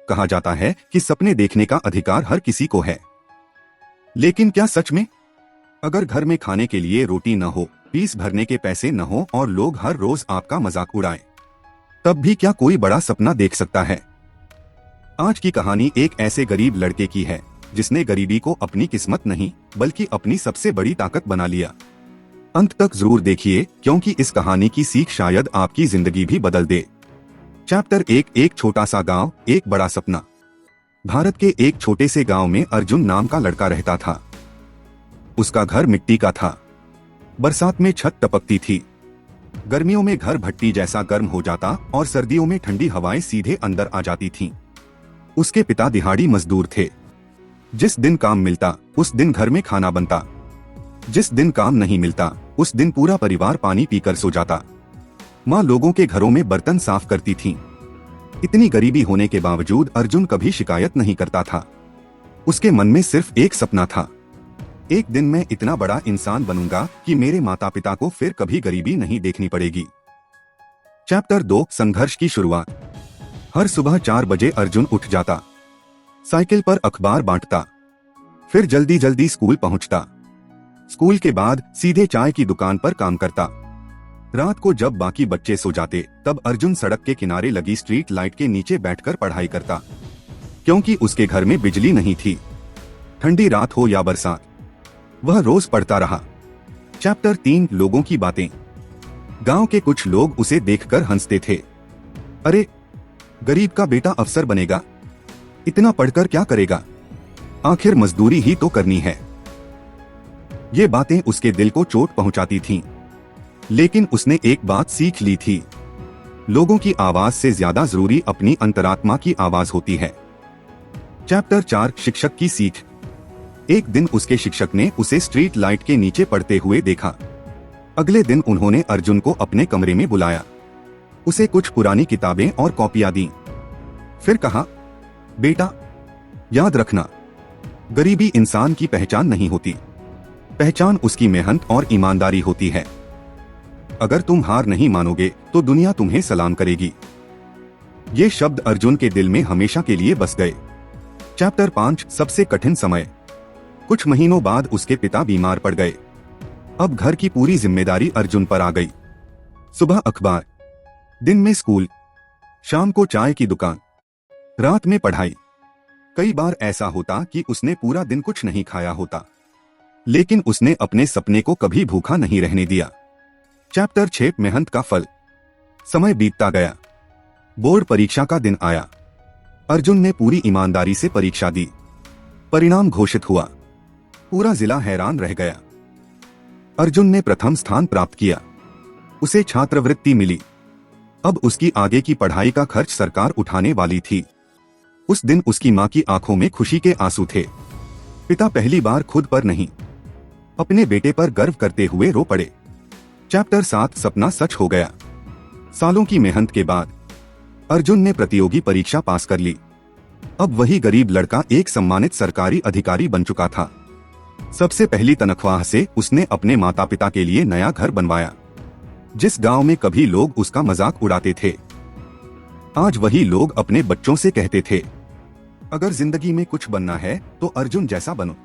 कहा जाता है कि सपने देखने का अधिकार हर किसी को है, लेकिन क्या सच में? अगर घर में खाने के लिए रोटी न हो, फीस भरने के पैसे न हो और लोग हर रोज आपका मजाक उड़ाएं, तब भी क्या कोई बड़ा सपना देख सकता है? आज की कहानी एक ऐसे गरीब लड़के की है जिसने गरीबी को अपनी किस्मत नहीं बल्कि अपनी सबसे बड़ी ताकत बना लिया। अंत तक जरूर देखिए, क्योंकि इस कहानी की सीख शायद आपकी जिंदगी भी बदल दे। चैप्टर 1, एक छोटा सा गांव, एक बड़ा सपना। भारत के एक छोटे से गांव में अर्जुन नाम का लड़का रहता था। उसका घर मिट्टी का था। बरसात में छत टपकती थी, गर्मियों में घर भट्टी जैसा गर्म हो जाता और सर्दियों में ठंडी हवाएं सीधे अंदर आ जाती थीं। उसके पिता दिहाड़ी मजदूर थे। जिस दिन काम मिलता उस दिन घर में खाना बनता, जिस दिन काम नहीं मिलता उस दिन पूरा परिवार पानी पीकर सो जाता। माँ लोगों के घरों में बर्तन साफ करती थीं। इतनी गरीबी होने के बावजूद अर्जुन कभी शिकायत नहीं करता था। उसके मन में सिर्फ एक सपना था, एक दिन मैं इतना बड़ा इंसान बनूंगा कि मेरे माता पिता को फिर कभी गरीबी नहीं देखनी पड़ेगी। चैप्टर 2, संघर्ष की शुरुआत। हर सुबह 4 बजे अर्जुन उठ जाता, साइकिल पर अखबार बांटता, फिर जल्दी जल्दी स्कूल पहुंचता। स्कूल के बाद सीधे चाय की दुकान पर काम करता। रात को जब बाकी बच्चे सो जाते तब अर्जुन सड़क के किनारे लगी स्ट्रीट लाइट के नीचे बैठकर पढ़ाई करता, क्योंकि उसके घर में बिजली नहीं थी। ठंडी रात हो या बरसात, वह रोज पढ़ता रहा। चैप्टर 3, लोगों की बातें। गांव के कुछ लोग उसे देखकर हंसते थे। अरे, गरीब का बेटा अफसर बनेगा, इतना पढ़कर क्या करेगा, आखिर मजदूरी ही तो करनी है। ये बातें उसके दिल को चोट पहुंचाती थीं। लेकिन उसने एक बात सीख ली थी, लोगों की आवाज से ज्यादा जरूरी अपनी अंतरात्मा की आवाज होती है। चैप्टर 4, शिक्षक की सीख। एक दिन उसके शिक्षक ने उसे स्ट्रीट लाइट के नीचे पढ़ते हुए देखा। अगले दिन उन्होंने अर्जुन को अपने कमरे में बुलाया, उसे कुछ पुरानी किताबें और कॉपियां दी। फिर कहा, बेटा, याद रखना, गरीबी इंसान की पहचान नहीं होती, पहचान उसकी मेहनत और ईमानदारी होती है। अगर तुम हार नहीं मानोगे तो दुनिया तुम्हें सलाम करेगी। ये शब्द अर्जुन के दिल में हमेशा के लिए बस गए। चैप्टर 5, सबसे कठिन समय। कुछ महीनों बाद उसके पिता बीमार पड़ गए। अब घर की पूरी जिम्मेदारी अर्जुन पर आ गई। सुबह अखबार, दिन में स्कूल, शाम को चाय की दुकान, रात में पढ़ाई। कई बार ऐसा होता कि उसने पूरा दिन कुछ नहीं खाया होता, लेकिन उसने अपने सपने को कभी भूखा नहीं रहने दिया। चैप्टर 6, मेहनत का फल। समय बीतता गया, बोर्ड परीक्षा का दिन आया। अर्जुन ने पूरी ईमानदारी से परीक्षा दी। परिणाम घोषित हुआ, पूरा जिला हैरान रह गया। अर्जुन ने प्रथम स्थान प्राप्त किया, उसे छात्रवृत्ति मिली। अब उसकी आगे की पढ़ाई का खर्च सरकार उठाने वाली थी। उस दिन उसकी माँ की आंखों में खुशी के आंसू थे। पिता पहली बार खुद पर नहीं, अपने बेटे पर गर्व करते हुए रो पड़े। चैप्टर 7, सपना सच हो गया। सालों की मेहनत के बाद अर्जुन ने प्रतियोगी परीक्षा पास कर ली। अब वही गरीब लड़का एक सम्मानित सरकारी अधिकारी बन चुका था। सबसे पहली तनख्वाह से उसने अपने माता पिता के लिए नया घर बनवाया। जिस गांव में कभी लोग उसका मजाक उड़ाते थे, आज वही लोग अपने बच्चों से कहते थे, अगर जिंदगी में कुछ बनना है तो अर्जुन जैसा बनो।